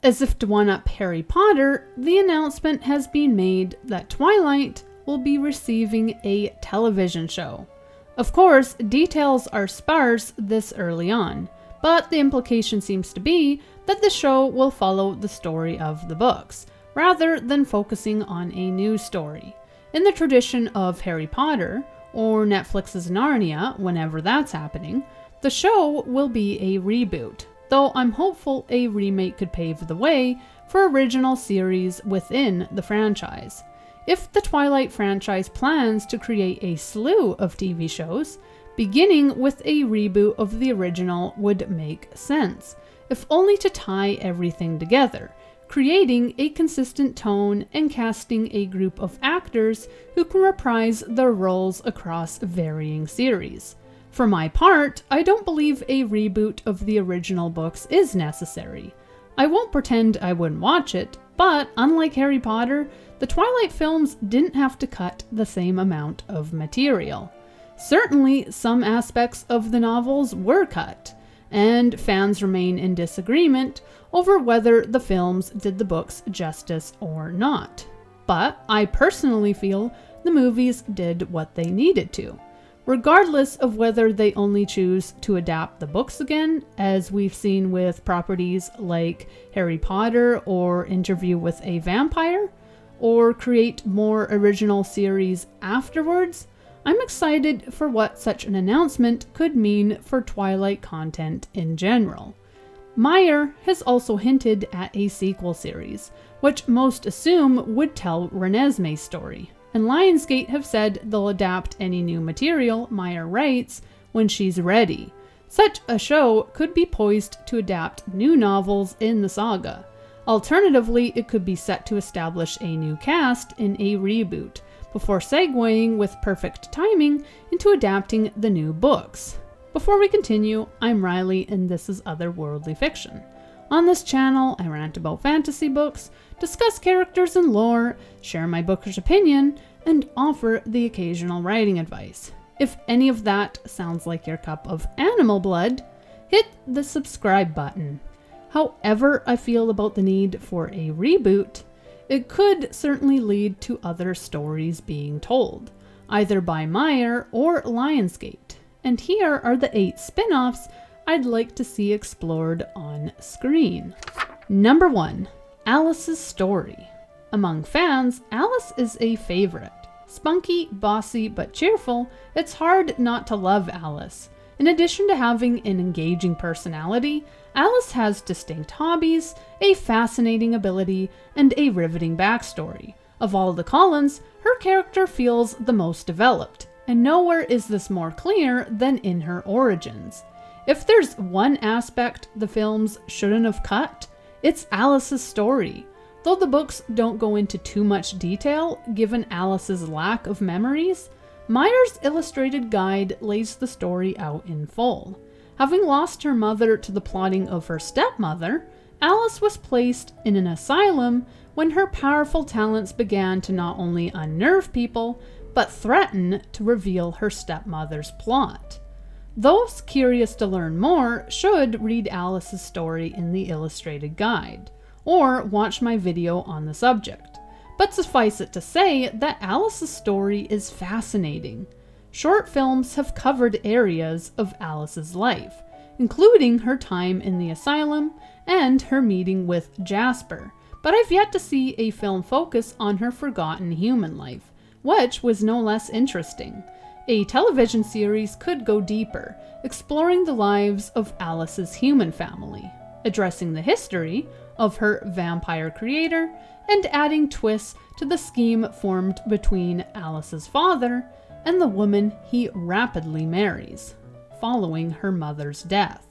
As if to one-up Harry Potter, the announcement has been made that Twilight will be receiving a television show. Of course, details are sparse this early on, but the implication seems to be that the show will follow the story of the books, rather than focusing on a new story. In the tradition of Harry Potter, or Netflix's Narnia, whenever that's happening, the show will be a reboot, though I'm hopeful a remake could pave the way for original series within the franchise. If the Twilight franchise plans to create a slew of TV shows, beginning with a reboot of the original would make sense, if only to tie everything together, creating a consistent tone and casting a group of actors who can reprise their roles across varying series. For my part, I don't believe a reboot of the original books is necessary. I won't pretend I wouldn't watch it, but unlike Harry Potter, the Twilight films didn't have to cut the same amount of material. Certainly, some aspects of the novels were cut, and fans remain in disagreement over whether the films did the books justice or not. But I personally feel the movies did what they needed to. Regardless of whether they only choose to adapt the books again, as we've seen with properties like Harry Potter or Interview with a Vampire, or create more original series afterwards, I'm excited for what such an announcement could mean for Twilight content in general. Meyer has also hinted at a sequel series, which most assume would tell Renesmee's story. And Lionsgate have said they'll adapt any new material Meyer writes when she's ready. Such a show could be poised to adapt new novels in the saga. Alternatively, it could be set to establish a new cast in a reboot, before segueing with perfect timing into adapting the new books. Before we continue, I'm Riley and this is Otherworldly Fiction. On this channel, I rant about fantasy books, discuss characters and lore, share my bookish opinion, and offer the occasional writing advice. If any of that sounds like your cup of animal blood, hit the subscribe button. However I feel about the need for a reboot, it could certainly lead to other stories being told, either by Meyer or Lionsgate. And here are the 8 spin-offs I'd like to see explored on screen. Number 1. Alice's story. Among fans, Alice is a favorite. Spunky, bossy, but cheerful, it's hard not to love Alice. In addition to having an engaging personality, Alice has distinct hobbies, a fascinating ability, and a riveting backstory. Of all the Collins, her character feels the most developed, and nowhere is this more clear than in her origins. If there's one aspect the films shouldn't have cut, it's Alice's story. Though the books don't go into too much detail, given Alice's lack of memories, Meyer's illustrated guide lays the story out in full. Having lost her mother to the plotting of her stepmother, Alice was placed in an asylum when her powerful talents began to not only unnerve people, but threaten to reveal her stepmother's plot. Those curious to learn more should read Alice's story in the illustrated guide, or watch my video on the subject. But suffice it to say that Alice's story is fascinating. Short films have covered areas of Alice's life, including her time in the asylum and her meeting with Jasper, but I've yet to see a film focus on her forgotten human life, which was no less interesting. A television series could go deeper, exploring the lives of Alice's human family, addressing the history of her vampire creator, and adding twists to the scheme formed between Alice's father and the woman he rapidly marries, following her mother's death.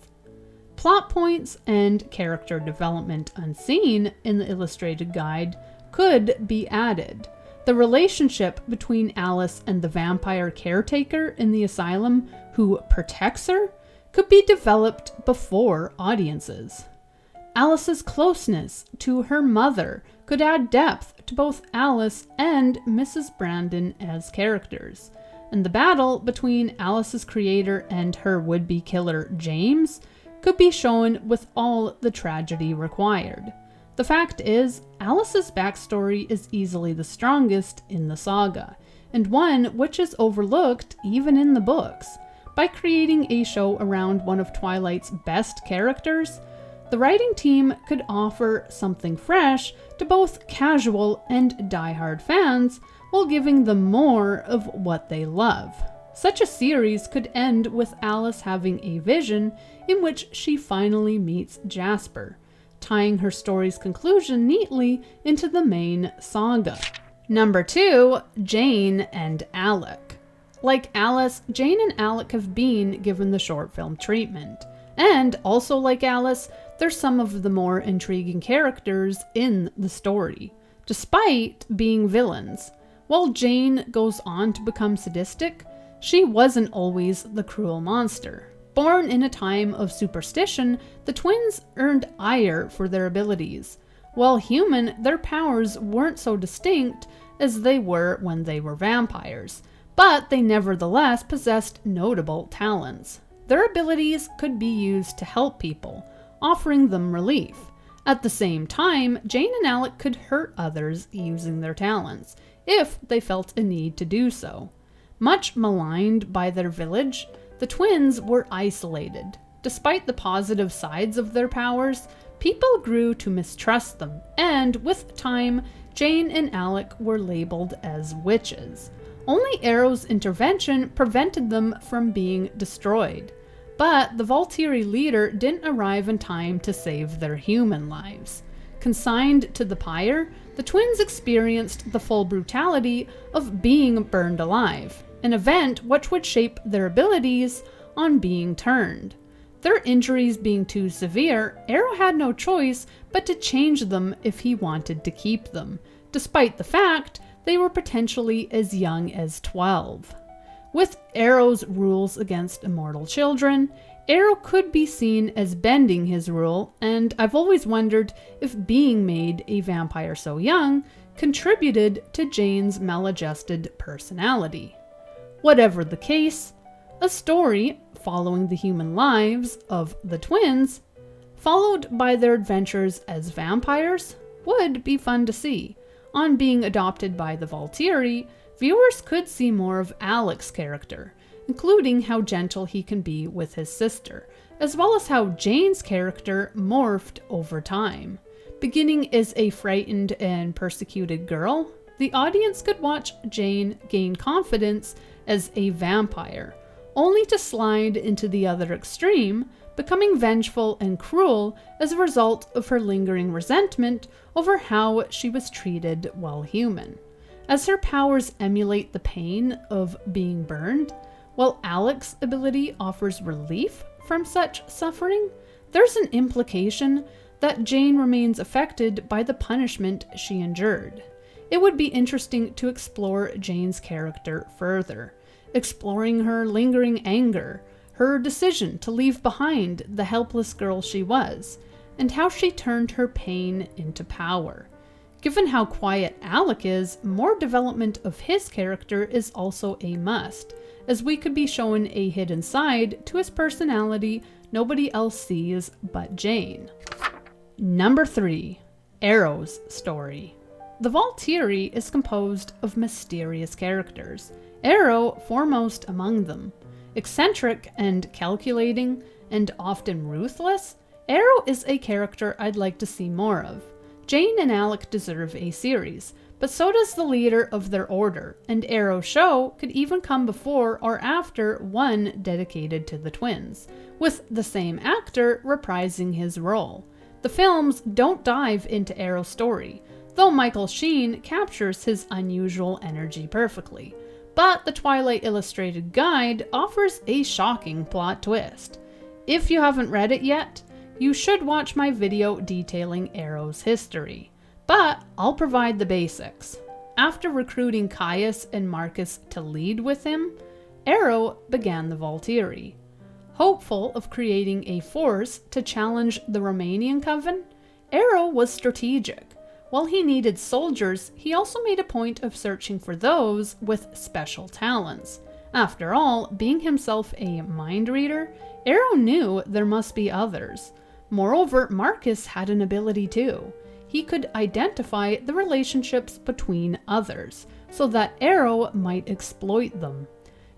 Plot points and character development unseen in the illustrated guide could be added. The relationship between Alice and the vampire caretaker in the asylum who protects her could be developed before audiences. Alice's closeness to her mother could add depth to both Alice and Mrs. Brandon as characters, and the battle between Alice's creator and her would-be killer James could be shown with all the tragedy required. The fact is, Alice's backstory is easily the strongest in the saga, and one which is overlooked even in the books. By creating a show around one of Twilight's best characters, the writing team could offer something fresh to both casual and diehard fans while giving them more of what they love. Such a series could end with Alice having a vision in which she finally meets Jasper, tying her story's conclusion neatly into the main saga. Number 2, Jane and Alec. Like Alice, Jane and Alec have been given the short film treatment. And also like Alice, they're some of the more intriguing characters in the story, despite being villains. While Jane goes on to become sadistic, she wasn't always the cruel monster. Born in a time of superstition, the twins earned ire for their abilities. While human, their powers weren't so distinct as they were when they were vampires, but they nevertheless possessed notable talents. Their abilities could be used to help people, offering them relief. At the same time, Jane and Alec could hurt others using their talents, if they felt a need to do so. Much maligned by their village, the twins were isolated. Despite the positive sides of their powers, people grew to mistrust them, and with time, Jane and Alec were labeled as witches. Only Arrow's intervention prevented them from being destroyed. But the Volturi leader didn't arrive in time to save their human lives. Consigned to the pyre, the twins experienced the full brutality of being burned alive, an event which would shape their abilities on being turned. Their injuries being too severe, Arrow had no choice but to change them if he wanted to keep them, despite the fact they were potentially as young as 12. With Arrow's rules against immortal children, Arrow could be seen as bending his rule, and I've always wondered if being made a vampire so young contributed to Jane's maladjusted personality. Whatever the case, a story following the human lives of the twins, followed by their adventures as vampires, would be fun to see. On being adopted by the Volturi, viewers could see more of Alec's character, including how gentle he can be with his sister, as well as how Jane's character morphed over time. Beginning as a frightened and persecuted girl, the audience could watch Jane gain confidence as a vampire, only to slide into the other extreme, becoming vengeful and cruel as a result of her lingering resentment over how she was treated while human. As her powers emulate the pain of being burned, while Alec's ability offers relief from such suffering, there's an implication that Jane remains affected by the punishment she endured. It would be interesting to explore Jane's character further, exploring her lingering anger, her decision to leave behind the helpless girl she was, and how she turned her pain into power. Given how quiet Alec is, more development of his character is also a must, as we could be shown a hidden side to his personality nobody else sees but Jane. Number 3. Arrow's story. The Volturi is composed of mysterious characters, Arrow foremost among them. Eccentric and calculating, and often ruthless, Arrow is a character I'd like to see more of. Jane and Alec deserve a series, but so does the leader of their order, and Arrow's show could even come before or after one dedicated to the twins, with the same actor reprising his role. The films don't dive into Arrow's story, though Michael Sheen captures his unusual energy perfectly. But the Twilight Illustrated Guide offers a shocking plot twist. If you haven't read it yet, you should watch my video detailing Arrow's history. But I'll provide the basics. After recruiting Caius and Marcus to lead with him, Arrow began the Volturi. Hopeful of creating a force to challenge the Romanian Coven, Arrow was strategic. While he needed soldiers, he also made a point of searching for those with special talents. After all, being himself a mind reader, Arrow knew there must be others. Moreover, Marcus had an ability too. he could identify the relationships between others, so that Arrow might exploit them.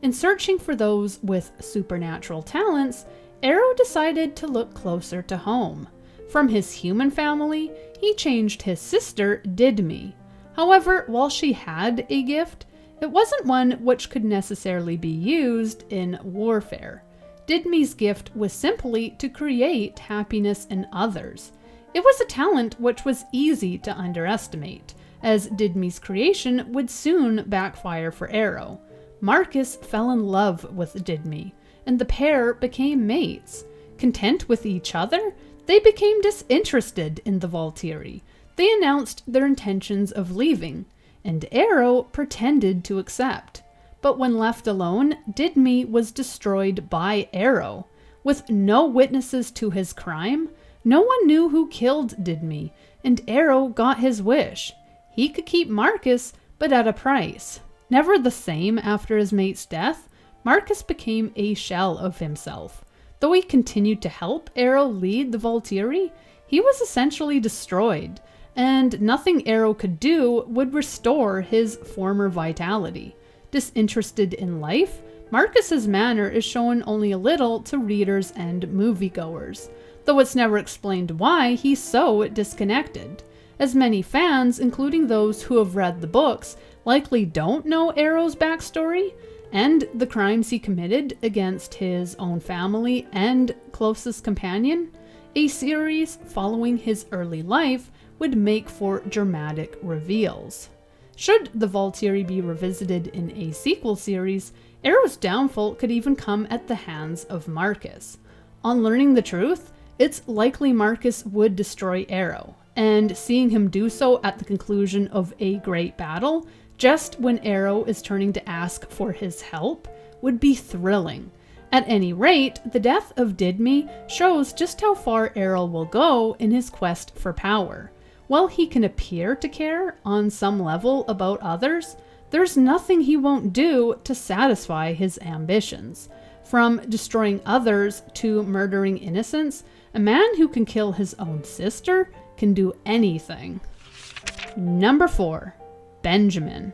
In searching for those with supernatural talents, Arrow decided to look closer to home. From his human family, he changed his sister, Didmi. However, while she had a gift, it wasn't one which could necessarily be used in warfare. Didmi's gift was simply to create happiness in others. It was a talent which was easy to underestimate, as Didmi's creation would soon backfire for Arrow. Marcus fell in love with Didmi, and the pair became mates. Content with each other, they became disinterested in the Valkyrie. They announced their intentions of leaving, and Arrow pretended to accept. But when left alone, Didmi was destroyed by Arrow. With no witnesses to his crime, no one knew who killed Didmi, and Arrow got his wish. He could keep Marcus, but at a price. Never the same after his mate's death, Marcus became a shell of himself. Though he continued to help Arrow lead the Valkyrie, he was essentially destroyed, and nothing Arrow could do would restore his former vitality. Disinterested in life, Marcus's manner is shown only a little to readers and moviegoers, though it's never explained why he's so disconnected. As many fans, including those who have read the books, likely don't know Arrow's backstory and the crimes he committed against his own family and closest companion, a series following his early life would make for dramatic reveals. Should the Valkyrie be revisited in a sequel series, Arrow's downfall could even come at the hands of Marcus. On learning the truth, it's likely Marcus would destroy Arrow, and seeing him do so at the conclusion of a great battle, just when Arrow is turning to ask for his help, would be thrilling. At any rate, the death of Didmi shows just how far Arrow will go in his quest for power. While he can appear to care on some level about others, there's nothing he won't do to satisfy his ambitions. From destroying others to murdering innocents, a man who can kill his own sister can do anything. Number 4. Benjamin.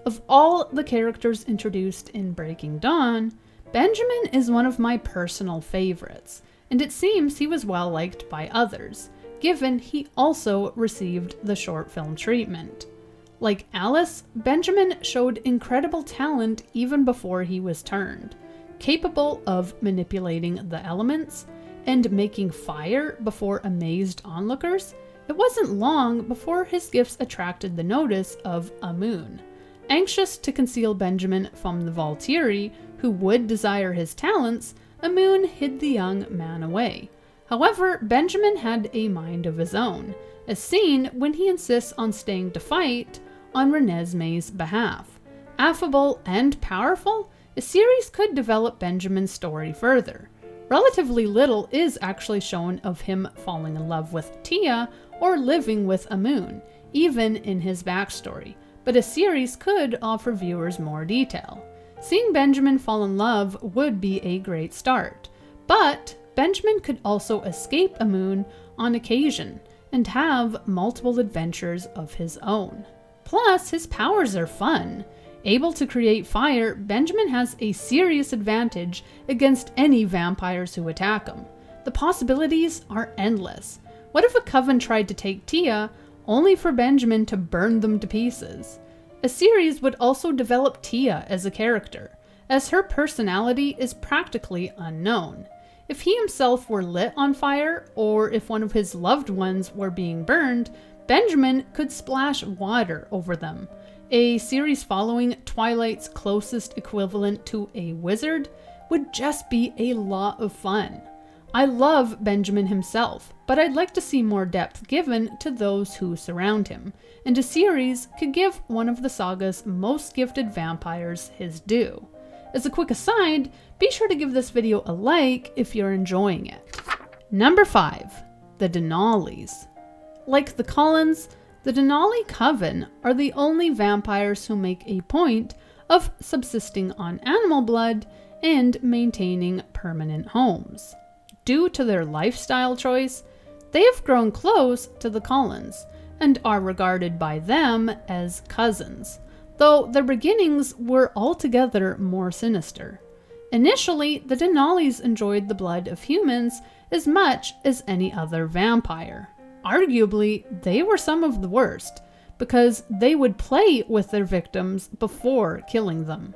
Of all the characters introduced in Breaking Dawn, Benjamin is one of my personal favorites, and it seems he was well liked by others, given he also received the short film treatment. Like Alice, Benjamin showed incredible talent even before he was turned. Capable of manipulating the elements and making fire before amazed onlookers, it wasn't long before his gifts attracted the notice of Amun. Anxious to conceal Benjamin from the Valkyrie, who would desire his talents, Amun hid the young man away. However, Benjamin had a mind of his own, as seen when he insists on staying to fight on Renesmee's behalf. Affable and powerful, a series could develop Benjamin's story further. Relatively little is actually shown of him falling in love with Tia or living with Amun, even in his backstory, but a series could offer viewers more detail. Seeing Benjamin fall in love would be a great start, but Benjamin could also escape Amun on occasion and have multiple adventures of his own. Plus, his powers are fun. Able to create fire, Benjamin has a serious advantage against any vampires who attack him. The possibilities are endless. What if a coven tried to take Tia, only for Benjamin to burn them to pieces? A series would also develop Tia as a character, as her personality is practically unknown. If he himself were lit on fire, or if one of his loved ones were being burned, Benjamin could splash water over them. A series following Twilight's closest equivalent to a wizard would just be a lot of fun. I love Benjamin himself, but I'd like to see more depth given to those who surround him, and a series could give one of the saga's most gifted vampires his due. As a quick aside, be sure to give this video a like if you're enjoying it. Number 5. The Denali's. Like the Cullens, the Denali Coven are the only vampires who make a point of subsisting on animal blood and maintaining permanent homes. Due to their lifestyle choice, they have grown close to the Cullens and are regarded by them as cousins, though their beginnings were altogether more sinister. Initially, the Denali's enjoyed the blood of humans as much as any other vampire. Arguably, they were some of the worst, because they would play with their victims before killing them.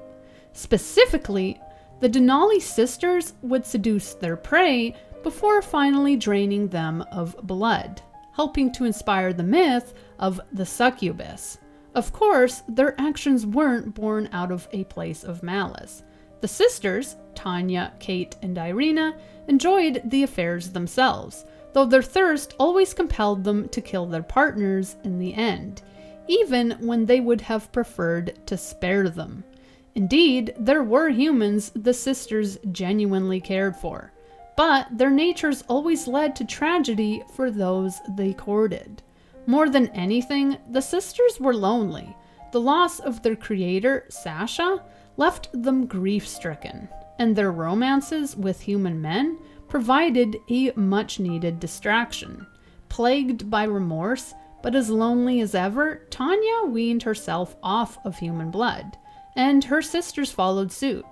Specifically, the Denali sisters would seduce their prey before finally draining them of blood, helping to inspire the myth of the succubus. Of course, their actions weren't born out of a place of malice. The sisters, Tanya, Kate, and Irina, enjoyed the affairs themselves, though their thirst always compelled them to kill their partners in the end, even when they would have preferred to spare them. Indeed, there were humans the sisters genuinely cared for, but their natures always led to tragedy for those they courted. More than anything, the sisters were lonely. The loss of their creator, Sasha, left them grief-stricken, and their romances with human men provided a much-needed distraction. Plagued by remorse, but as lonely as ever, Tanya weaned herself off of human blood, and her sisters followed suit.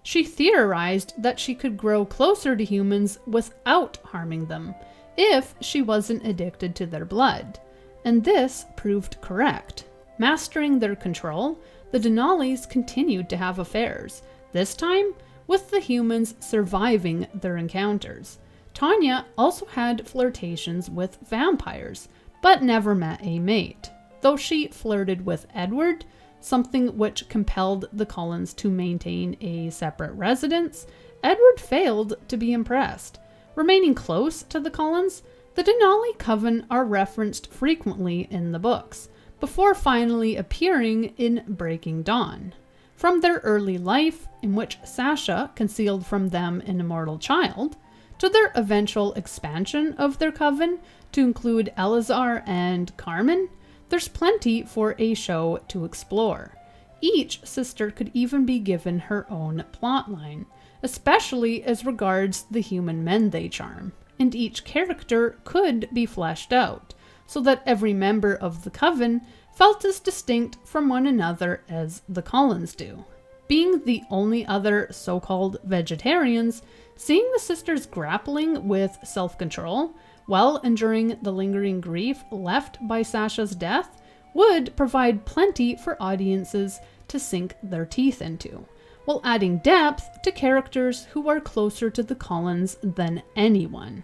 She theorized that she could grow closer to humans without harming them, if she wasn't addicted to their blood. And this proved correct. Mastering their control, the Denali's continued to have affairs, this time with the humans surviving their encounters. Tanya also had flirtations with vampires, but never met a mate, though she flirted with Edward, something which compelled the Cullens to maintain a separate residence. Edward failed to be impressed. Remaining close to the Cullens, the Denali Coven are referenced frequently in the books, before finally appearing in Breaking Dawn. From their early life, in which Sasha concealed from them an immortal child, to their eventual expansion of their coven to include Eleazar and Carmen, there's plenty for a show to explore. Each sister could even be given her own plotline, especially as regards the human men they charm, and each character could be fleshed out, so that every member of the coven felt as distinct from one another as the Cullens do. Being the only other so-called vegetarians, seeing the sisters grappling with self-control while enduring the lingering grief left by Sasha's death would provide plenty for audiences to sink their teeth into, while adding depth to characters who are closer to the Cullens than anyone.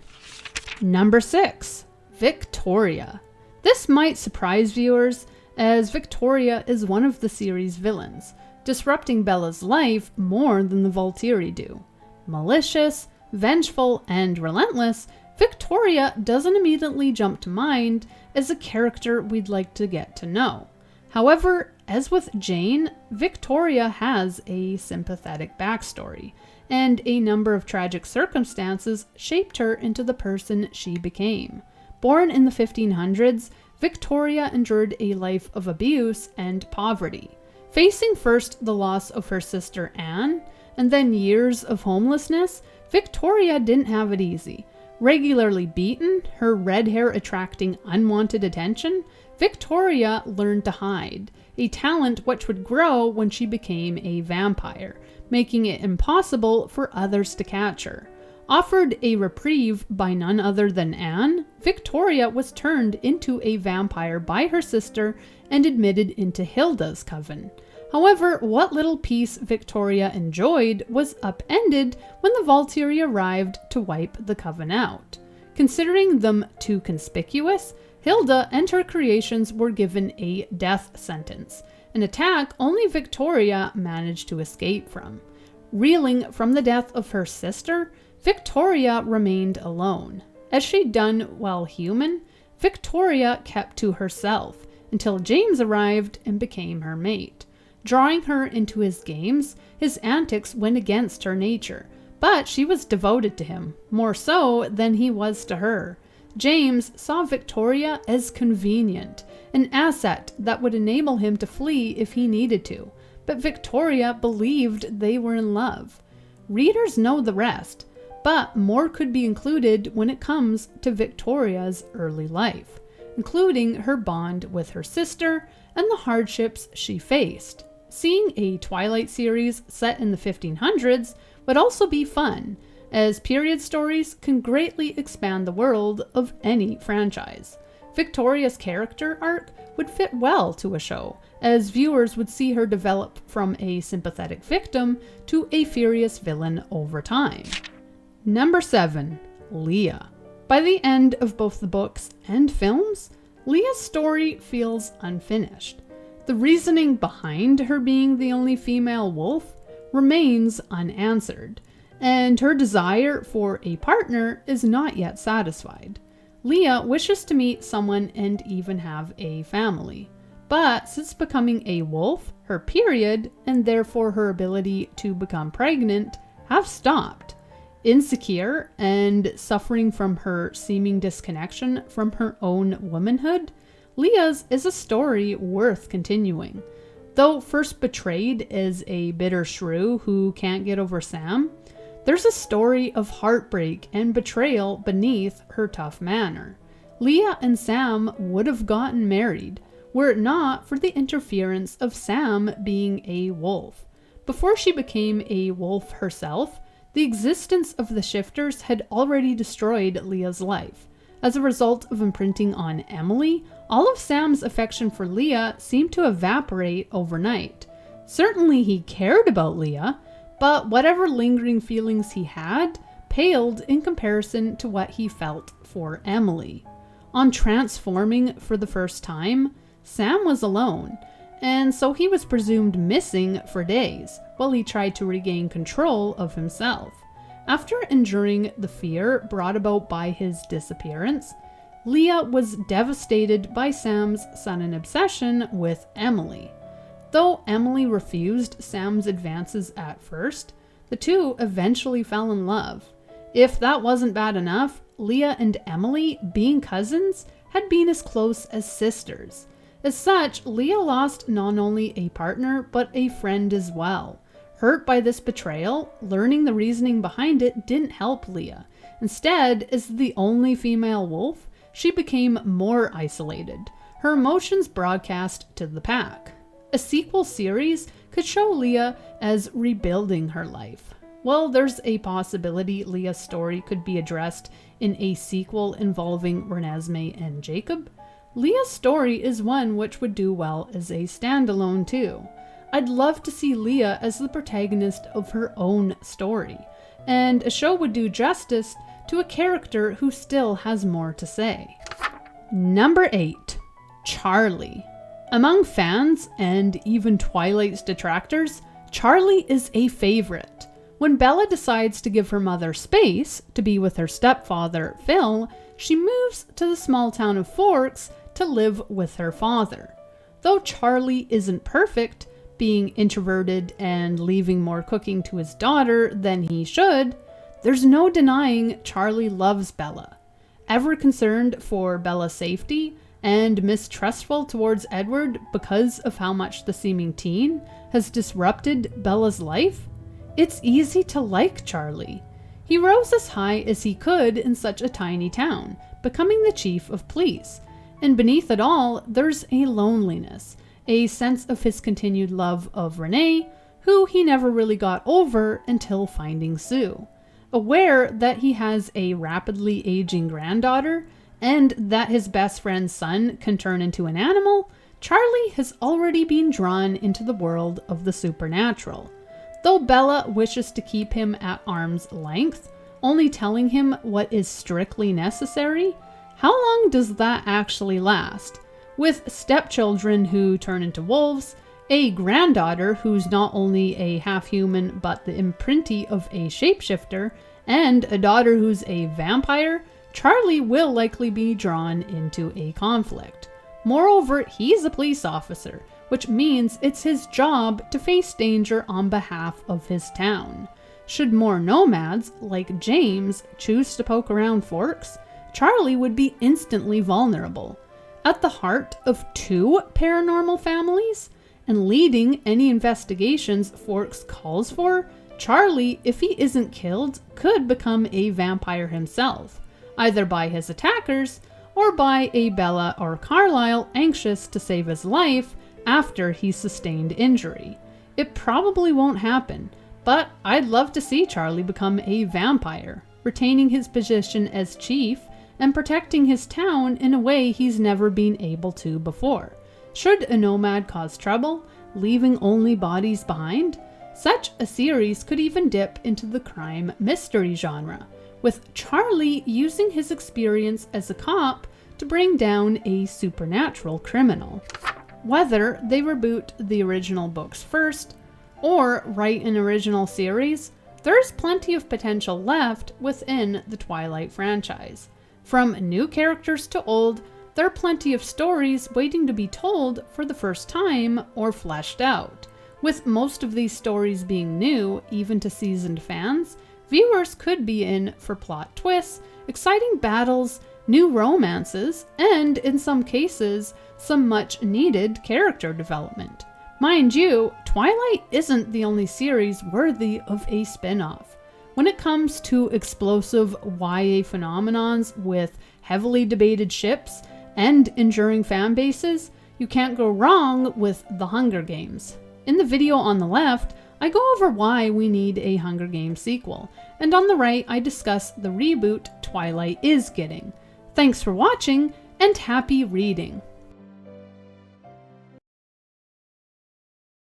Number 6. Victoria. This might surprise viewers, as Victoria is one of the series' villains, disrupting Bella's life more than the Volturi do. Malicious, vengeful, and relentless, Victoria doesn't immediately jump to mind as a character we'd like to get to know. However, as with Jane, Victoria has a sympathetic backstory, and a number of tragic circumstances shaped her into the person she became. Born in the 1500s, Victoria endured a life of abuse and poverty, facing first the loss of her sister Anne, and then years of homelessness. Victoria didn't have it easy. Regularly beaten, her red hair attracting unwanted attention, Victoria learned to hide, a talent which would grow when she became a vampire, making it impossible for others to catch her. Offered a reprieve by none other than Anne, Victoria was turned into a vampire by her sister and admitted into Hilda's coven. However, what little peace Victoria enjoyed was upended when the Volturi arrived to wipe the coven out. Considering them too conspicuous, Hilda and her creations were given a death sentence, an attack only Victoria managed to escape from. Reeling from the death of her sister, Victoria remained alone. As she'd done while human, Victoria kept to herself until James arrived and became her mate. Drawing her into his games, his antics went against her nature, but she was devoted to him, more so than he was to her. James saw Victoria as convenient, an asset that would enable him to flee if he needed to, but Victoria believed they were in love. Readers know the rest, but more could be included when it comes to Victoria's early life, including her bond with her sister and the hardships she faced. Seeing a Twilight series set in the 1500s would also be fun, as period stories can greatly expand the world of any franchise. Victoria's character arc would fit well to a show, as viewers would see her develop from a sympathetic victim to a furious villain over time. Number 7. Leah. By the end of both the books and films, Leah's story feels unfinished. The reasoning behind her being the only female wolf remains unanswered, and her desire for a partner is not yet satisfied. Leah wishes to meet someone and even have a family, but since becoming a wolf, her period, and therefore her ability to become pregnant, have stopped. Insecure and suffering from her seeming disconnection from her own womanhood, Leah's is a story worth continuing. Though first betrayed as a bitter shrew who can't get over Sam, there's a story of heartbreak and betrayal beneath her tough manner. Leah and Sam would have gotten married were it not for the interference of Sam being a wolf. Before she became a wolf herself, the existence of the shifters had already destroyed Leah's life. As a result of imprinting on Emily, all of Sam's affection for Leah seemed to evaporate overnight. Certainly he cared about Leah, but whatever lingering feelings he had paled in comparison to what he felt for Emily. On transforming for the first time, Sam was alone, and so he was presumed missing for days while he tried to regain control of himself. After enduring the fear brought about by his disappearance, Leah was devastated by Sam's sudden obsession with Emily. Though Emily refused Sam's advances at first, the two eventually fell in love. If that wasn't bad enough, Leah and Emily, being cousins, had been as close as sisters. As such, Leah lost not only a partner, but a friend as well. Hurt by this betrayal, learning the reasoning behind it didn't help Leah. Instead, as the only female wolf, she became more isolated. Her emotions broadcast to the pack. A sequel series could show Leah as rebuilding her life. Well, there's a possibility Leah's story could be addressed in a sequel involving Renesmee and Jacob. Leah's story is one which would do well as a standalone too. I'd love to see Leah as the protagonist of her own story, and a show would do justice to a character who still has more to say. Number 8. Charlie. Among fans and even Twilight's detractors, Charlie is a favorite. When Bella decides to give her mother space to be with her stepfather, Phil, she moves to the small town of Forks to live with her father. Though Charlie isn't perfect, being introverted and leaving more cooking to his daughter than he should, there's no denying Charlie loves Bella. Ever concerned for Bella's safety and mistrustful towards Edward because of how much the seeming teen has disrupted Bella's life, it's easy to like Charlie. He rose as high as he could in such a tiny town, becoming the chief of police. And beneath it all, there's a loneliness, a sense of his continued love of Renee, who he never really got over until finding Sue. Aware that he has a rapidly aging granddaughter, and that his best friend's son can turn into an animal, Charlie has already been drawn into the world of the supernatural. Though Bella wishes to keep him at arm's length, only telling him what is strictly necessary, how long does that actually last? With stepchildren who turn into wolves, a granddaughter who's not only a half-human but the imprinty of a shapeshifter, and a daughter who's a vampire, Charlie will likely be drawn into a conflict. Moreover, he's a police officer, which means it's his job to face danger on behalf of his town. Should more nomads, like James, choose to poke around Forks, Charlie would be instantly vulnerable. At the heart of 2 paranormal families, and leading any investigations Forks calls for, Charlie, if he isn't killed, could become a vampire himself, either by his attackers or by a Bella or Carlisle anxious to save his life after he sustained injury. It probably won't happen, but I'd love to see Charlie become a vampire, retaining his position as chief and protecting his town in a way he's never been able to before. Should a nomad cause trouble, leaving only bodies behind? Such a series could even dip into the crime mystery genre, with Charlie using his experience as a cop to bring down a supernatural criminal. Whether they reboot the original books first or write an original series, there's plenty of potential left within the Twilight franchise. From new characters to old, there are plenty of stories waiting to be told for the first time or fleshed out. With most of these stories being new, even to seasoned fans, viewers could be in for plot twists, exciting battles, new romances, and in some cases, some much needed character development. Mind you, Twilight isn't the only series worthy of a spin-off. When it comes to explosive YA phenomenons with heavily debated ships and enduring fan bases, you can't go wrong with The Hunger Games. In the video on the left, I go over why we need a Hunger Games sequel, and on the right I discuss the reboot Twilight is getting. Thanks for watching, and happy reading!